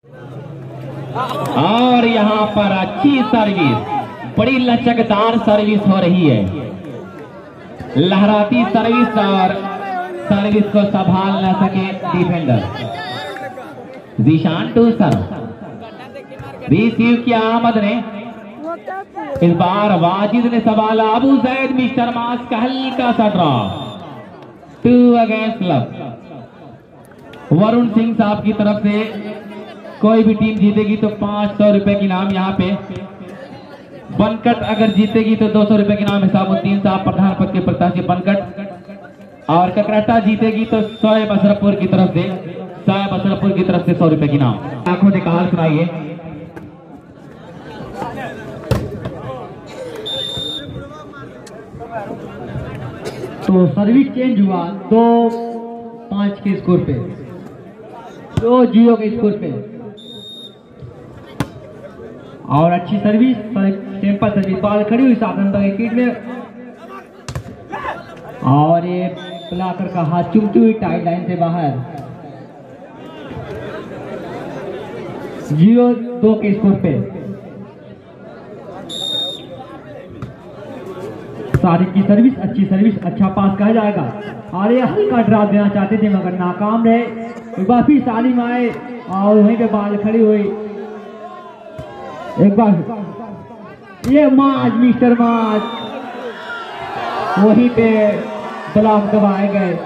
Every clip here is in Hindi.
और यहाँ पर अच्छी सर्विस, बड़ी लचकदार सर्विस हो रही है, लहराती सर्विस और सर्विस को संभाल न सके defender. Zeeshan to serve, receive किया अहमद ने, इस बार वाजिद ने संभाला, अबू जैद मिस्टर मास का हल्का सा drop, 2 against love. Varun Singh साहब की तरफ से कोई भी टीम जीतेगी तो 500 रुपए की नाम यहाँ पे, बनकट अगर जीतेगी तो 200 रुपए की नाम। हिसाबुद्दीन साहब प्रधान पद के प्रत्याशी बनकट, और ककराटा जीतेगी तो शोएब अशरफपुर की तरफ से, शोएब अशरफपुर की तरफ से 100 रुपए की नाम। आंखों से कहाल सुनाइए। तो सर्विस चेंज हुआ 2-5 के स्कोर पे, 2-0 के स्कोर पे, और अच्छी सर्विस, सिंपल सर्विस, बॉल खड़ी हुई 7 नंबर के किट में, और ये प्लाकर का हाथ चुमती हुई टाइट लाइन से बाहर, 0-2 के स्कोर पे। सारिक की सर्विस, अच्छी सर्विस, अच्छा पास कहा जाएगा, और ये हल्का ड्रॉप देना चाहते थे मगर नाकाम रहे। एक बार फिर सालिम आए और वहीं पे बॉल खड़ी हुई, एक बार ये माज मिस्टर माज, वहीं पे ब्लॉक दबाए गए।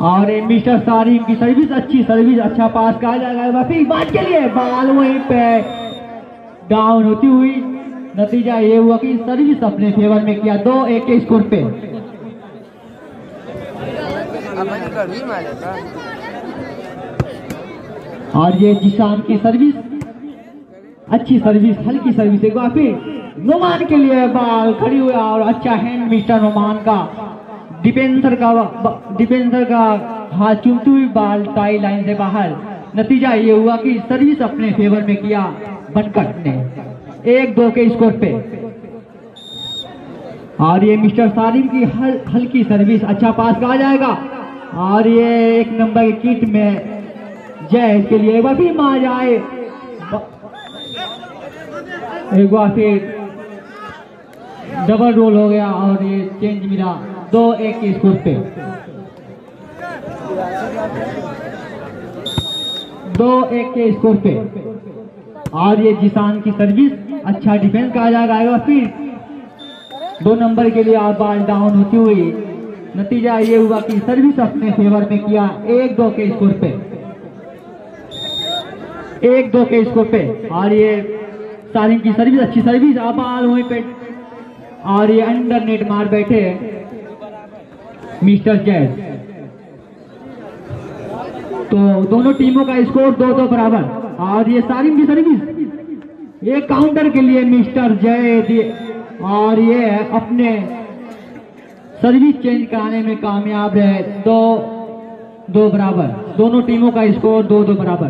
और मिस्टर सारिम की सर्विस, अच्छी सर्विस, अच्छा पास कहा जाएगा, फिर बात के लिए बॉल वहीं पे डाउन होती हुई। नतीजा ये हुआ कि सर्विस अपने फेवर में किया, 2-1 के स्कोर पे। और ये जिशान की सर्विस, अच्छी सर्विस, हल्की सर्विस, एक बार फिर नुमान के लिए बॉल खड़ी हुई, और अच्छा हैंड मिस्टर नुमान का, डिफेंसर का हाथ चूमती हुई बॉल टाई लाइन से बाहर। नतीजा ये हुआ कि सर्विस अपने फेवर में किया बनकट ने, 1-2 के स्कोर पे। और ये मिस्टर सालिम की हल्की सर्विस, अच्छा पास कहा जाएगा, और ये 1 नंबर की किट में जय के लिए एक बार फिर मार आए, एक बार फिर डबल रोल हो गया, और ये चेंज मिला 2-1 के स्कोर पे, 2-1 के स्कोर पे। और ये जिशान की सर्विस, अच्छा डिफेंस कहा जाएगा, फिर 2 नंबर के लिए बॉल डाउन होती हुई। नतीजा ये हुआ कि सर्विस अपने फेवर में किया, 1-2 के स्कोर पे, 1-2 के स्कोर पे। और ये सालिम की सर्विस, अच्छी सर्विस, बॉल वहीं पे, और ये अंडर नेट मार बैठे मिस्टर जैद। तो दोनों टीमों का स्कोर 2-2 बराबर। और ये सालिम की सर्विस, ये काउंटर के लिए मिस्टर जैद, और ये अपने सर्विस चेंज कराने में कामयाब रहे, 2-2 बराबर। दोनों टीमों का स्कोर 2-2 बराबर।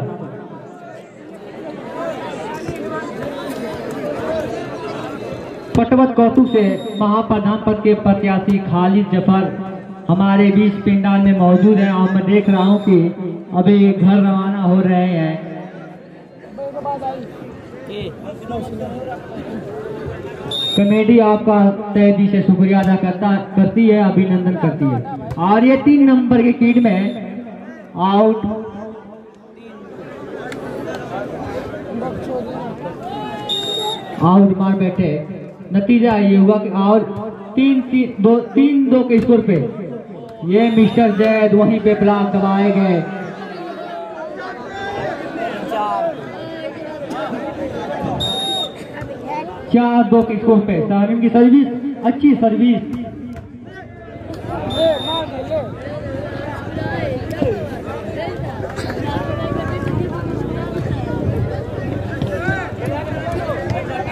पटवत कौतुक से महाप्रधान पद के प्रत्याशी खालिद जफर हमारे बीच पिंडाल में मौजूद है, और मैं देख रहा हूं कि अभी घर रवाना हो रहे हैं। कमेटी आपका तहे दिल से शुक्रिया अदा करती है, अभिनंदन करती है। और ये 3 नंबर के किट में आउट, आउट मार बैठे। नतीजा ये हुआ कि और 3-2 के स्कोर पे ये मिस्टर जैद वहीं पे ब्लॉक दबाए गए। 4-2 के स्कोर पे सालिम की सर्विस, अच्छी सर्विस,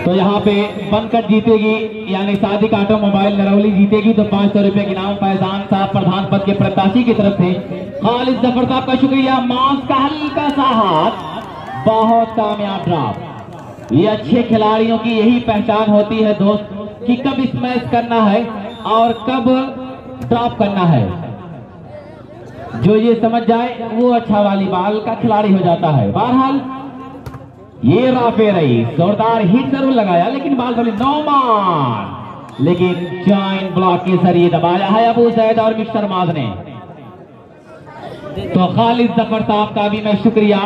तो यहाँ पे बनकट जीतेगी, यानी सादिक ऑटोमोबाइल नरौली जीतेगी तो 500 रुपए की नाम फैजान साहब प्रधान पद के प्रत्याशी की तरफ से। खालिद जफर साहब का शुक्रिया। मांस का हल्का सा हाथ, बहुत कामयाब ड्रॉप। ये अच्छे खिलाड़ियों की यही पहचान होती है दोस्त, कि कब स्मैश करना है और कब ड्रॉप करना है, जो ये समझ जाए वो अच्छा वॉलीबॉल का खिलाड़ी हो जाता है। बहरहाल ये राफे रही जोरदार हिट जरूर लगाया, लेकिन बाल बोले नौमान, लेकिन जॉइंट ब्लॉक के जरिए दबाया है अबू जैद और मिस्टर माज ने। तो खालिद जफर साहब का भी मैं शुक्रिया,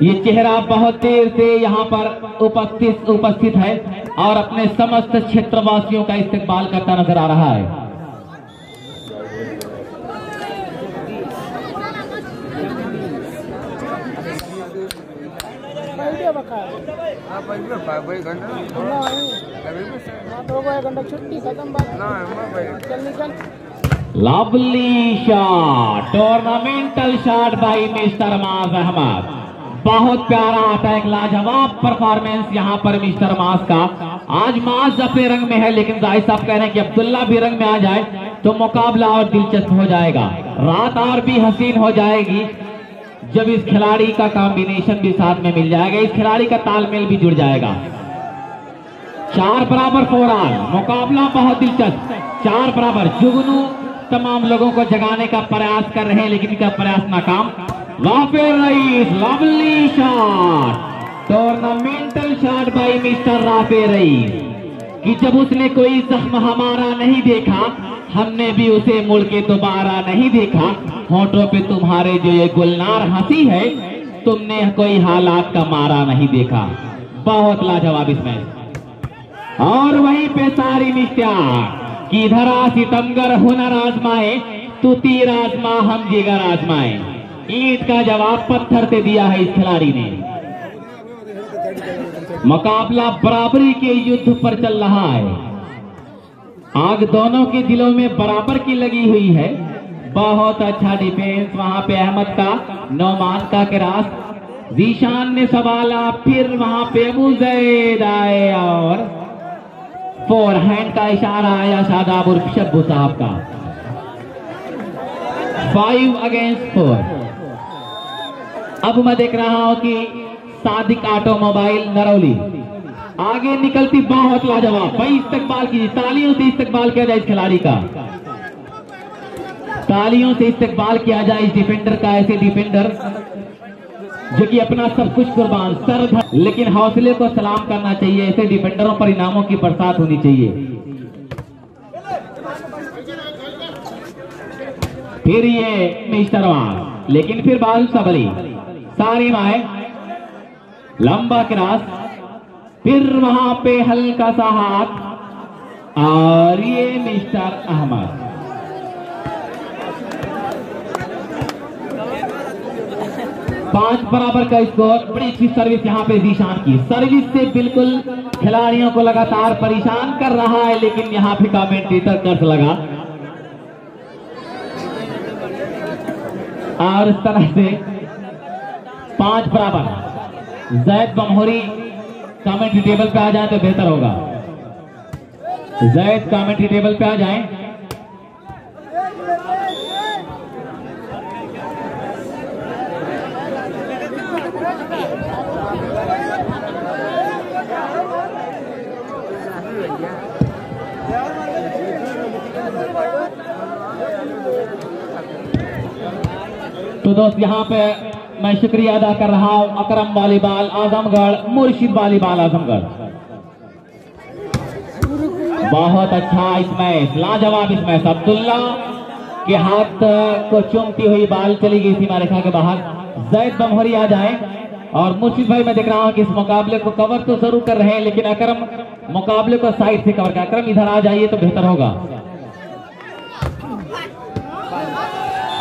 ये चेहरा बहुत देर से यहाँ पर उपस्थित है और अपने समस्त क्षेत्रवासियों का इस्तेमाल करता नजर आ रहा है। Lovely shot, tournamental shot by mister Maaz Ahmad. बहुत प्यारा अटैक, लाजवाब परफॉर्मेंस यहाँ पर मिस्टर माज का। आज माज अपने रंग में है, लेकिन जाहिद साहब कह रहे हैं कि अब्दुल्ला भी रंग में आ जाए तो मुकाबला और दिलचस्प हो जाएगा, रात और भी हसीन हो जाएगी जब इस खिलाड़ी का कॉम्बिनेशन भी साथ में मिल जाएगा, इस खिलाड़ी का तालमेल भी जुड़ जाएगा। 4 बराबर 4 ऑल, मुकाबला बहुत दिलचस्प। 4 बराबर, जुगनू तमाम लोगों को जगाने का प्रयास कर रहे हैं, लेकिन इनका प्रयास नाकाम। Rafael Raees, lovely shot, tournamental shot by mister Rafael Raees, कि जब उसने कोई जख्म हमारा नहीं देखा, हमने भी उसे मुड़ के दोबारा नहीं देखा। होठों पे तुम्हारे जो ये गुलनार हंसी है, तुमने कोई हालात का मारा नहीं देखा। बहुत लाजवाब इसमें। और वहीं पे सारी मिस्टर कि धरा सितमगर हुनर आजमाए, तू तीर आजमा हम जिगर आजमाए। ईंट का जवाब पत्थर से दिया है इस खिलाड़ी ने। मुकाबला बराबरी के युद्ध पर चल रहा है, आग दोनों के दिलों में बराबर की लगी हुई है। बहुत अच्छा डिफेंस वहां पे अहमद का, नौमान का क्रास, जीशान ने संभाला, फिर वहां पे अबू जैद आए और फोरहैंड का इशारा आया शादाब और शब्बू साहब का। 5 अगेंस्ट 4। अब मैं देख रहा हूं कि सादिक ऑटोमोबाइल नरौली आगे निकलती, बहुत लाजवाब भाई इस्तेकबाल कीजिए, तालियों से इस्तेकबाल किया जाए इस खिलाड़ी का, तालियों से इस्तेकबाल किया जाए इस डिफेंडर का। ऐसे डिफेंडर जो कि अपना सब कुछ कुर्बान, सर लेकिन हौसले को सलाम करना चाहिए। ऐसे डिफेंडरों पर इनामों की बरसात होनी चाहिए। फिर ये मिस्टर वार, लेकिन फिर बाल सबली, सारी माए, लंबा क्रॉस, फिर वहां पे हल्का सा हाथ, और ये मिस्टर अहमद। पांच बराबर का स्कोर। बड़ी अच्छी सर्विस यहाँ पे जीशान की, सर्विस से बिल्कुल खिलाड़ियों को लगातार परेशान कर रहा है, लेकिन यहाँ पे कमेंटेटर कर्ज लगा और इस तरह से 5 बराबर। जैद बमहोरी कमेंट्री टेबल पे आ जाए तो बेहतर होगा। जैद कमेंट्री टेबल पे आ जाए। तो दोस्त यहाँ पे मैं शुक्रिया अदा कर रहा हूँ अकरम वॉलीबॉल आजमगढ़, मुर्शिद वॉलीबॉल आजमगढ़। बहुत अच्छा इसमें लाजवाब इसमें अब्दुल्ला के हाथ को चूमती हुई बाल चली गई सीमा रेखा के बाहर। जैद बमहोरी आ जाए और मुर्शिद भाई मैं देख रहा हूँ कि इस मुकाबले को कवर तो जरूर कर रहे हैं, लेकिन अकरम मुकाबले को साइड से कवर कर। अकरम इधर आ जाइए तो बेहतर होगा।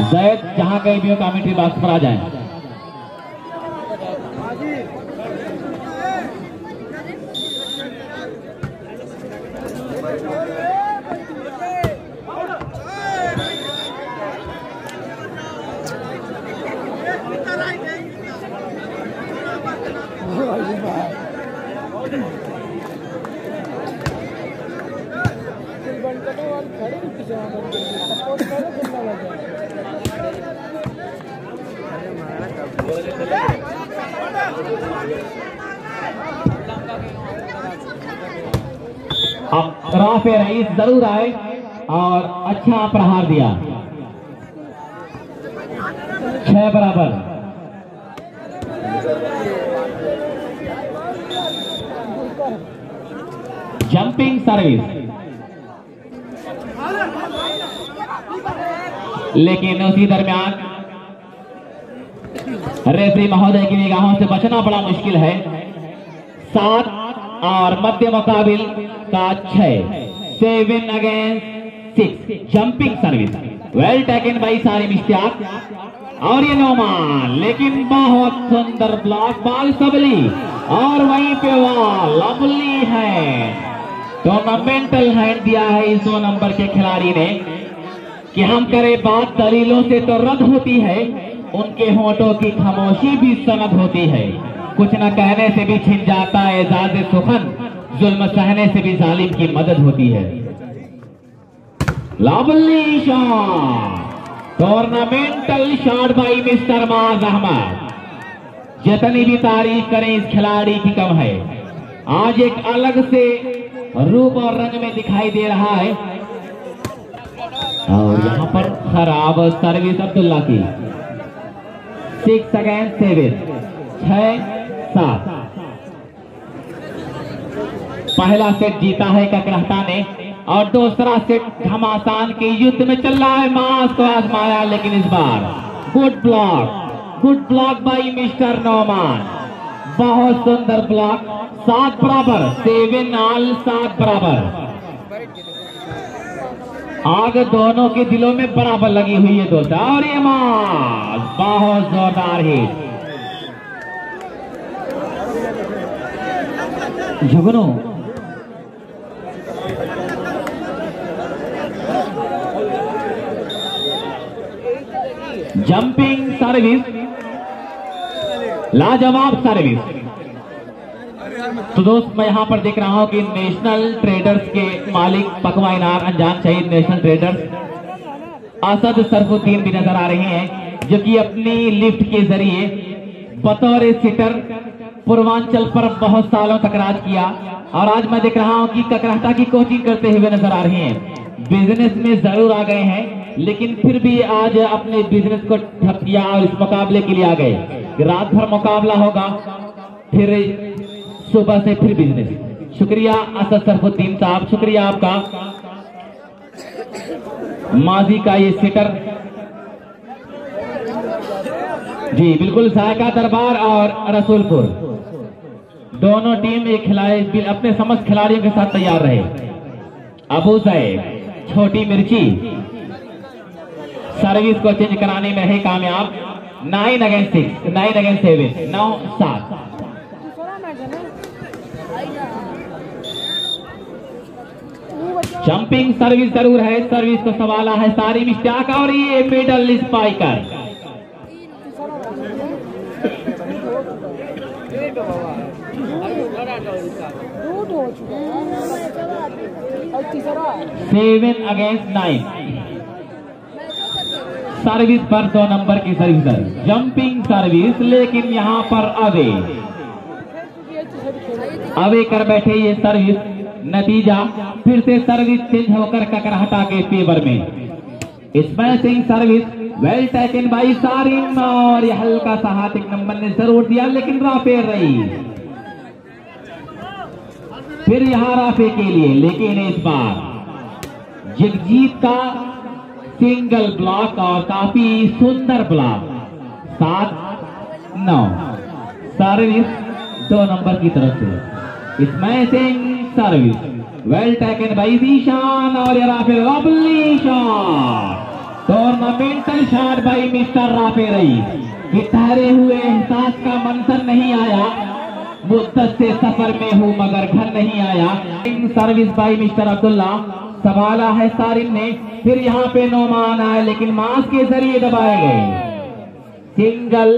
जैद जहां कहीं भी हो कमेंट्री बॉक्स पर आ जाए। अब राफे रईस जरूर आए और अच्छा प्रहार दिया। 6 बराबर। जंपिंग सर्विस, लेकिन उसी दरमियान रेफरी महोदय की निगाहों से बचना बड़ा मुश्किल है। 7 और मध्य मुकाबिल का 6। 7 against 6। Jumping service well taken by Sarim Ishtiaq, और ये नोमान, लेकिन बहुत सुंदर ब्लॉक, बॉल सबली और वहीं पे वॉल लवली है। टूर्नामेंटल हैंड दिया है इस 2 नंबर के खिलाड़ी ने कि हम करें बात दलीलों से तो रद्द होती है, उनके होठों की खामोशी भी सनद होती है। कुछ न कहने से भी छिन जाता है एजाज़ सुखन, जुल्म सहने से भी जालिम की मदद होती है। Lovely shot, tournamental shot by mister Maaz Ahmad. जितनी भी तारीफ करें इस खिलाड़ी की कम है। आज एक अलग से रूप और रंग में दिखाई दे रहा है। और यहाँ पर खराब सर्विस अब्दुल्ला की। 6 अगेंस्ट 7। 6-7। पहला सेट जीता है ककरहता ने और दूसरा सेट घमासान के युद्ध में चल रहा है। मास को आजमाया, लेकिन इस बार good block by mister Noman. बहुत सुंदर ब्लॉक। 7 बराबर। 7 ऑल 7 बराबर। आग दोनों के दिलों में बराबर लगी हुई है दोस्त। और ये मास बहुत जोरदार हिट। झुगनू जंपिंग सर्विस, लाजवाब सर्विस। तो दोस्त मैं यहां पर देख रहा हूं कि नेशनल ट्रेडर्स के मालिक पकवा इनार अंजाम शहीद नेशनल ट्रेडर्स असद सरफुद्दीन भी नजर आ रहे हैं, जो कि अपनी लिफ्ट के जरिए बतौर सिटर पूर्वांचल पर बहुत सालों तक राज किया। और आज मैं देख रहा हूं कि ककरहता की कोचिंग करते हुए नजर आ रहे हैं। बिजनेस में जरूर आ गए हैं, लेकिन फिर भी आज अपने बिजनेस को ठप किया और इस मुकाबले के लिए आ गए। रात भर मुकाबला होगा, फिर सुबह से फिर बिजनेस। शुक्रिया असद सरफुद्दीन साहब, शुक्रिया आपका। माजी का ये सिटर जी बिल्कुल। जायका दरबार और रसूलपुर दोनों टीम एक खिलाड़ी अपने समस्त खिलाड़ियों के साथ तैयार रहे। अबू सैद छोटी मिर्ची सर्विस को चेंज कराने में रहे कामयाब। 9 अगेंस्ट 6, 9 अगेंस्ट 7, 9-7। जंपिंग सर्विस जरूर है, सर्विस को सवाला है सारी मिस्टेक। और ये middle spiker seven against 9। Service पर 2 नंबर की सर्विस, जंपिंग सर्विस, लेकिन यहां पर अवे कर बैठे ये सर्विस। नतीजा फिर से सर्विस चेंज होकर ककरहता के फेवर में। Smashing service well taken by Sarim, और यह हल्का सा हाथ एक नंबर ने जरूर दिया, लेकिन राफे रही फिर यहां राफे के लिए। लेकिन इस बार जगजीत का सिंगल ब्लॉक और काफी सुंदर ब्लॉक। 7-9 सर्विस 2 नंबर की तरफ से। Smashing service well taken by Zeeshan, और ये Rafay lovely shot, tournamental shot by mister Rafay Raees. कि ठहरे हुए एहसास का मंजर नहीं आया, मुद्दत से सफर में हूं मगर घर नहीं आया। सर्विस बाई मिस्टर अब्दुल्ला, सवाला है सारिम ने। फिर यहाँ पे नोमान आए, लेकिन मास के जरिए दबाए गए। सिंगल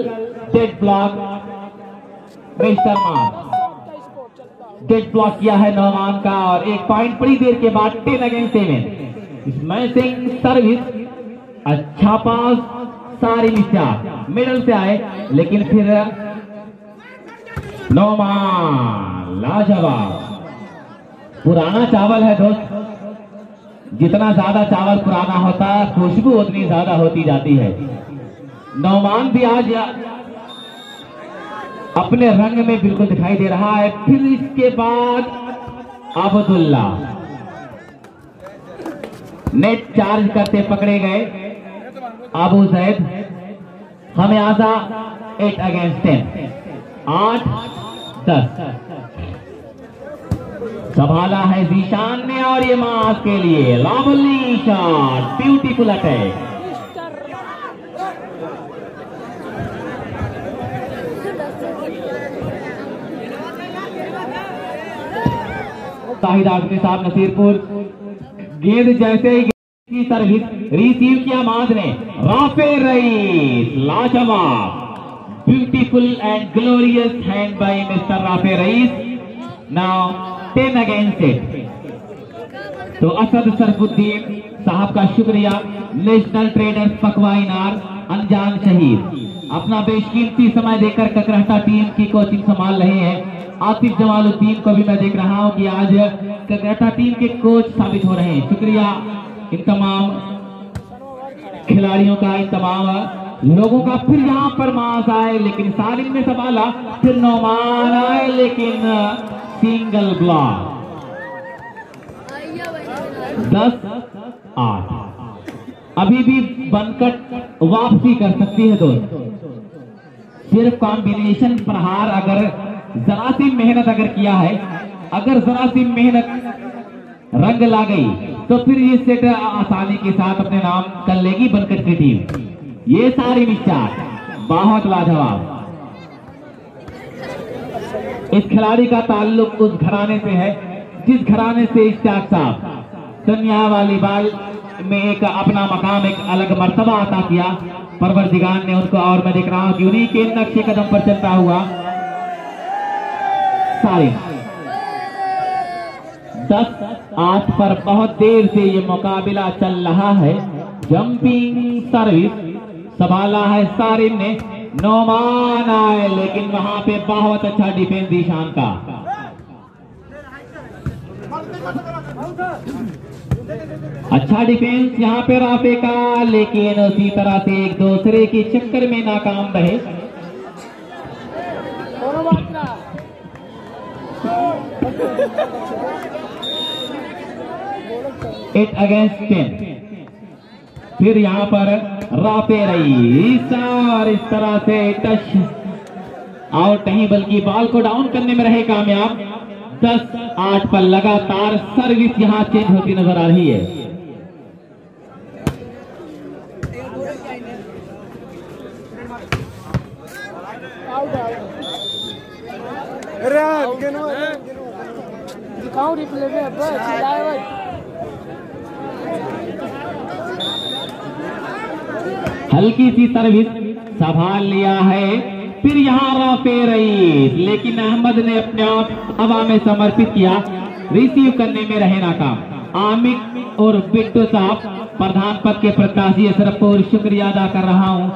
डेड ब्लॉक मिस्टर मास, डेड ब्लॉक किया है नोमान का। और 1 पॉइंट बड़ी देर के बाद 10 अगेंस्ट 7। स्मैशिंग सर्विस, अच्छा पास सारी मिस्टेक मिडल से आए, लेकिन फिर नोमान लाजवाब पुराना चावल है दोस्त, जितना ज्यादा चावल पुराना होता है खुशबू उतनी ज्यादा होती जाती है। नौमान भी आज अपने रंग में बिल्कुल दिखाई दे रहा है। फिर इसके बाद अब्दुल्ला नेट चार्ज करते पकड़े गए। अबू जैद हमें आजा 8 अगेंस्ट 10, 8-10 संभाला है जीशान ने और ये मास के लिए lovely shot, beautiful attack. Shahid Azmi साहब नसीरपुर, गेंद जैसे ही की सर्विस रिसीव किया माज ने, राफे रईस लाजवाब, beautiful and glorious hand by mister Rafay Raees. Now 10 against 8। तो असद सरफुद्दीन साहब का शुक्रिया। नेशनल ट्रेडर्स पकवाइनार अनजान शहीद अपना बेशकीमती समय देकर ककरहटा टीम की कोचिंग संभाल रहे हैं। आतिफ जमालुद्दीन को भी मैं देख रहा हूं कि आज ककरहटा टीम के कोच साबित हो रहे हैं। शुक्रिया इन तमाम खिलाड़ियों का, इन तमाम लोगों का। फिर यहाँ पर मास आए लेकिन सालिम ने संभाला, फिर नौमान आए लेकिन सिंगल ब्लॉक। 10-8 अभी भी बनकट वापसी कर सकती है दोस्त। सिर्फ कॉम्बिनेशन प्रहार अगर जरा सी मेहनत अगर किया है, अगर जरा सी मेहनत रंग ला गई तो फिर ये सेट आसानी के साथ अपने नाम कर लेगी बनकट की टीम। ये सारी मिस्टार बहुत लाजवाब। इस खिलाड़ी का ताल्लुक उस घराने से है जिस घराने से इश्तियाक साहब दुनिया वाली बाल में एक अपना मकाम, एक अलग मर्तबा अता किया परवरदिगार ने उनको। और मैं देख रहा हूं कि उन्हीं के नक्शे कदम पर चलता हुआ सारे 10-8 पर बहुत देर से ये मुकाबला चल रहा है। जंपिंग सर्विस संभाला है सारिम ने, नौमान आए लेकिन वहां पे बहुत अच्छा डिफेंस ईशान का। अच्छा डिफेंस यहाँ पे राफे का, लेकिन उसी तरह से एक दूसरे के चक्कर में नाकाम रहे। Eight against 10। फिर यहाँ पर राफे रईस और इस तरह से टच आउट नहीं बल्कि बॉल को डाउन करने में रहे कामयाब। 10-8 पर लगातार सर्विस यहाँ चेंज होती नजर आ रही है। हल्की सी सर्विस संभाल लिया है। फिर यहाँ राफे रईस, लेकिन अहमद ने अपने आप हवा में समर्पित किया, रिसीव करने में रहे नाकाम। आमिर और बिट्टू साहब प्रधान पद के प्रत्याशी असरपुर, शुक्रिया अदा कर रहा हूँ।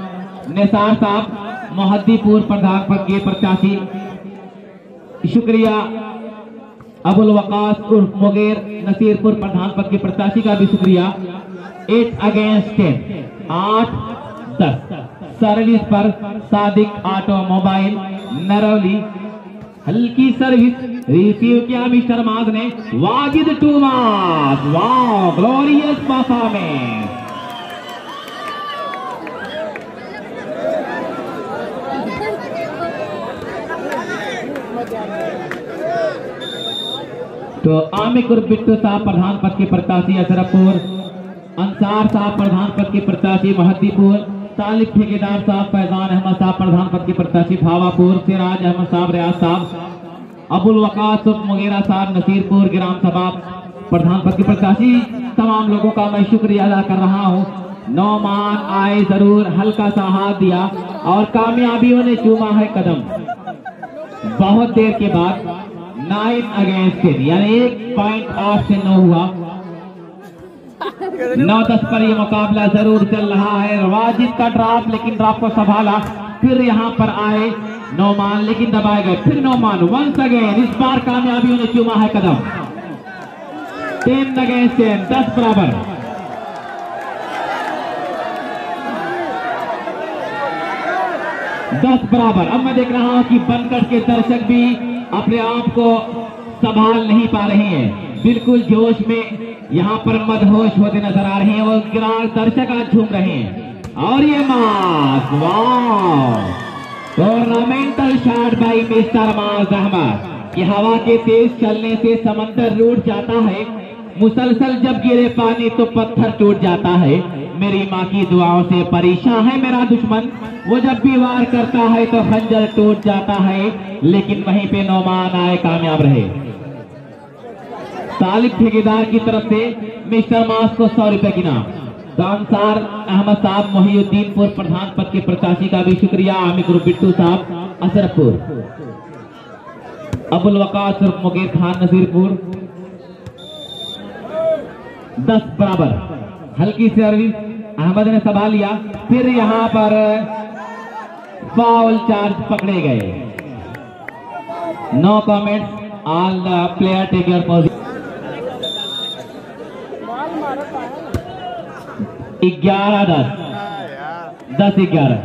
निसार साहब मोहद्दीपुर प्रधान पद के प्रत्याशी, शुक्रिया। अबुल वकास उर्फ मुगेर नसीरपुर प्रधान पद के प्रत्याशी का भी शुक्रिया। 8 अगेंस्ट 10, 8-10 सर्विस पर सादिक ऑटोमोबाइल नरौली। हल्की सर्विस रिसीव किया मिस्टर माज ने, वाजिद टू मास, वाह ग्लोरियस परफॉर्मेंस। तो आमिर और बिट्टू साहब प्रधान पद के प्रत्याशी असरपुर, अंसार साहब प्रधान पद के प्रत्याशी महद्दीपुर, तालिब ठेकेदार साहब फैजान अहमद साहब प्रधान पद के प्रत्याशी भावापुर, सिराज अहमद साहब रियाज साहब, अबुल वकास मुगेरा साहब नसीरपुर ग्राम सभा प्रधान पद के प्रत्याशी। तमाम लोगों का मैं शुक्रिया अदा कर रहा हूँ। नौमान आए जरूर, हल्का सा हाथ दिया और कामयाबियों ने चूमा है कदम। बहुत देर के बाद 9 अगेंस्ट 10 यानी 1.8 से 9 हुआ। 9-10 पर यह मुकाबला जरूर चल रहा है। वाजिद का ड्रॉप, लेकिन ड्रॉप को संभाला। फिर यहाँ पर आए नौमान, लेकिन दबाए गए। फिर नौमान वंस अगेन, इस बार कामयाबियों ने चूमा है कदम। 10 अगेंस्ट 10, 10 बराबर। अब मैं देख रहा हूं कि बनकर के दर्शक भी अपने आप को संभाल नहीं पा रहे हैं, बिल्कुल जोश में यहाँ पर मदहोश होते नजर आ रहे हैं। वो दर्शक आज झूम रहे हैं। और ये मास, वाह, टूर्नामेंटल शॉट बाई मिस्टर मास अहमद कि हवा के तेज चलने से समंदर रूठ जाता है, मुसलसल जब गिरे पानी तो पत्थर टूट जाता है। मेरी माँ की दुआओं से परेशान है मेरा दुश्मन, वो जब भी वार करता है तो खंजर टूट जाता है, लेकिन वहीं पे नौमान आए कामयाब रहे। तालिब ठेकेदार की तरफ से मिस्टर मास को 100 रुपए की नाम। दानसार अहमद साहब मोहिउद्दीनपुर प्रधान पद के प्रत्याशी का भी शुक्रिया। आमिर ग्रुप बिट्टू साहब असरपुर, अबुल वकास मुगीर खान नसीरपुर। 10 बराबर। हल्की सर्विस अहमद ने संभाल लिया, फिर यहां पर फाउल चार्ज पकड़े गए। No comments, all the player take your position. 11-10, 10-11।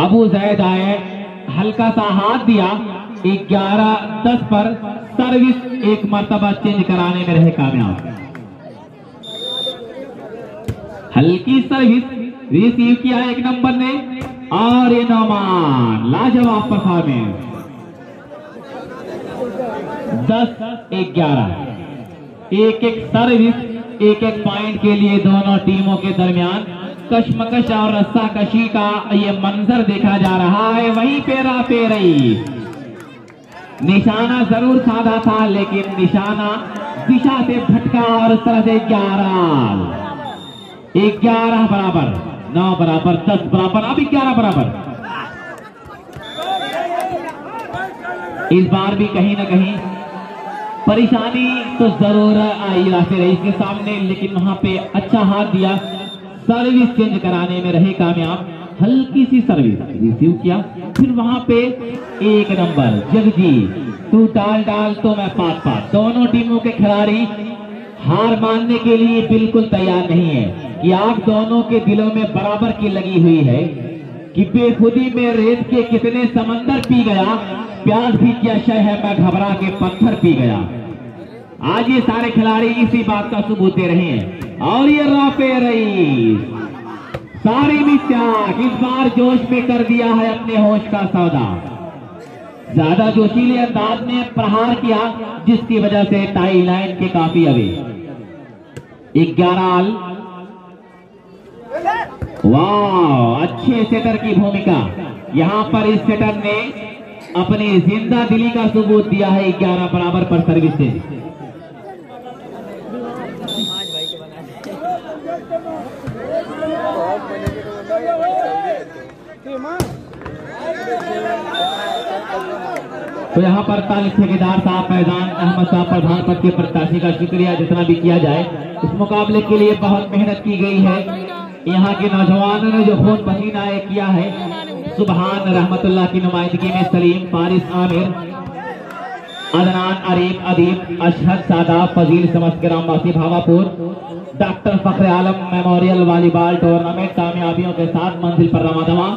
Abu Zaid आए, हल्का सा हाथ दिया। 11-10 पर सर्विस एक मर्तबा चेंज कराने में रहे कामयाब। हल्की सर्विस रिसीव किया 1 नंबर ने, और ये नौमान लाजवाब परफॉर्मेंस। 10-11, एक सर्विस एक पॉइंट के लिए दोनों टीमों के दरमियान कशमकश और रस्साकशी का ये मंजर देखा जा रहा है। वहीं पे राफे रही, निशाना जरूर साधा था, लेकिन निशाना दिशा से भटका और इस तरह से 11 बराबर, 9 बराबर, 10 बराबर, अब 11 बराबर। इस बार भी कहीं ना कहीं परेशानी तो जरूर आई राफे रईस के सामने, लेकिन वहां पे अच्छा हाथ दिया, सर्विस चेंज कराने में रहे कामयाब। हल्की सी सर्विस रिसीव किया, फिर वहां पे 1 नंबर जगजी, तू डाल तो मैं पात। दोनों टीमों के खिलाड़ी हार मानने के लिए बिल्कुल तैयार नहीं है कि आग दोनों के दिलों में बराबर की लगी हुई है कि बेखुदी में रेत के कितने समंदर पी गया, प्यास भी क्या शय है, मैं घबरा के पत्थर पी गया। आज ये सारे खिलाड़ी इसी बात का सबूत दे रहे हैं। और ये राफे रईस सारी मिस्टेक इस बार जोश में कर दिया है अपने होश का सौदा। ज्यादा जोशीले अंदाज में प्रहार किया, जिसकी वजह से टाई लाइन के काफी अवे। 11। वाह, अच्छे सेटर की भूमिका। यहां पर इस सेटर ने अपनी जिंदा दिली का सबूत दिया है। 11 बराबर पर सर्विस से तो यहाँ पर तालिब ठेकेदार साहब, फैजान अहमद साहब प्रधान पद के प्रत्याशी का शुक्रिया। जितना भी किया जाए, इस मुकाबले के लिए बहुत मेहनत की गई है। यहाँ के नौजवानों ने जो खून पसीना किया है। सुबहान रहमतुल्लाह की नुमाइंदगी में सलीम, फारिस, आमिर, अदनान, अरीफ, अदीब, अशहद, सादाब, फजील, समस्त ग्रामवासी भावापुर, डॉक्टर फखर आलम मेमोरियल वॉलीबॉल टूर्नामेंट कामयाबियों के साथ मंजिल पर रवादवा।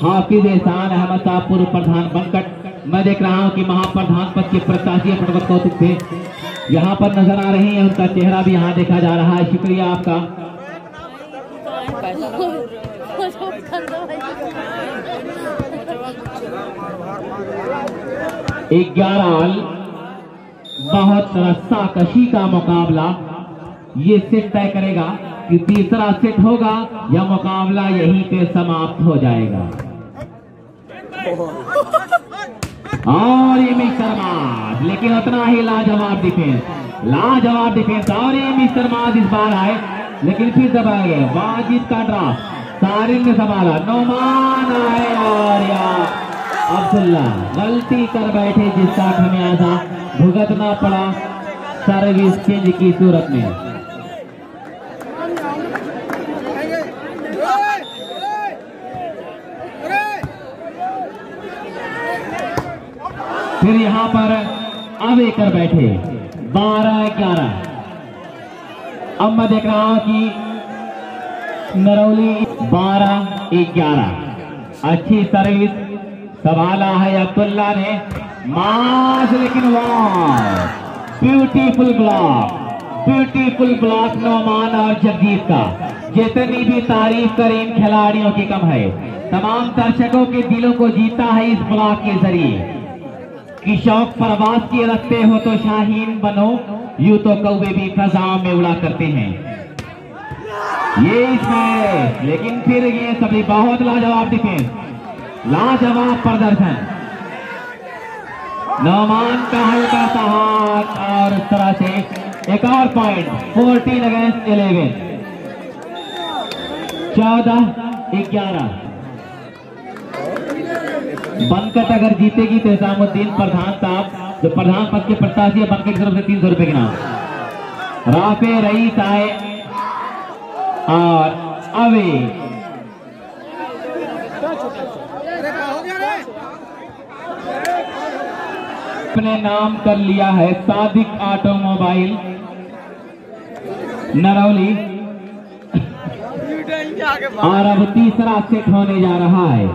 हाफिज एहसान अहमद साहब पूर्व प्रधान बनकट। मैं देख रहा हूं कि महाप्रधान पद के प्रत्याशी प्रणव कौतुक से यहाँ पर नजर आ रहे हैं, उनका चेहरा भी यहाँ देखा जा रहा है। शुक्रिया आपका। एक 11 बहुत रस्साकशी का मुकाबला। ये सेट तय करेगा कि तीसरा सेट होगा या मुकाबला यहीं पे समाप्त हो जाएगा। और ये मिस्टर माज, लेकिन उतना ही लाजवाब डिफेंस, लाजवाब डिफेंस। और ये मिस्टर माज इस बार आए, लेकिन फिर दबाए गए। वाजिद का ड्राफ्ट सारिन ने संभाला, नौमान आए और यार अब्दुल्ला गलती कर बैठे, जिसका खमियाजा भुगतना पड़ा सर्विस चेंज की सूरत में। फिर यहाँ पर अवे कर बैठे 12-11। अब मैं देख रहा हूं कि नरौली 12-11। अच्छी सर्विस संभाला है अब्दुल्ला ने, मास लेकिन वाह ब्यूटीफुल ब्लॉक नौमान और जगदीश का। जितनी भी तारीफ करें इन खिलाड़ियों की कम है। तमाम दर्शकों के दिलों को जीता है इस ब्लॉक के जरिए कि शौक परवास की रखते हो तो शाहीन बनो, यूं तो कौवे भी फजाओं में उड़ा करते हैं। ये इसमें लेकिन फिर ये सभी बहुत लाजवाब डिफेंस, लाजवाब प्रदर्शन। नौमान का हल्का सा हाथ और इस तरह से एक और पॉइंट 14-11। 14-11। बनकट अगर जीतेगी तो निजामुद्दीन प्रधान साहब जो प्रधान पद के प्रत्याशी है, बनकट की तरफ से 300 रुपए के नाम। राफे रईस आए और अवे अपने नाम कर लिया है सादिक ऑटोमोबाइल नरौली। और अब तीसरा सेट होने जा रहा है।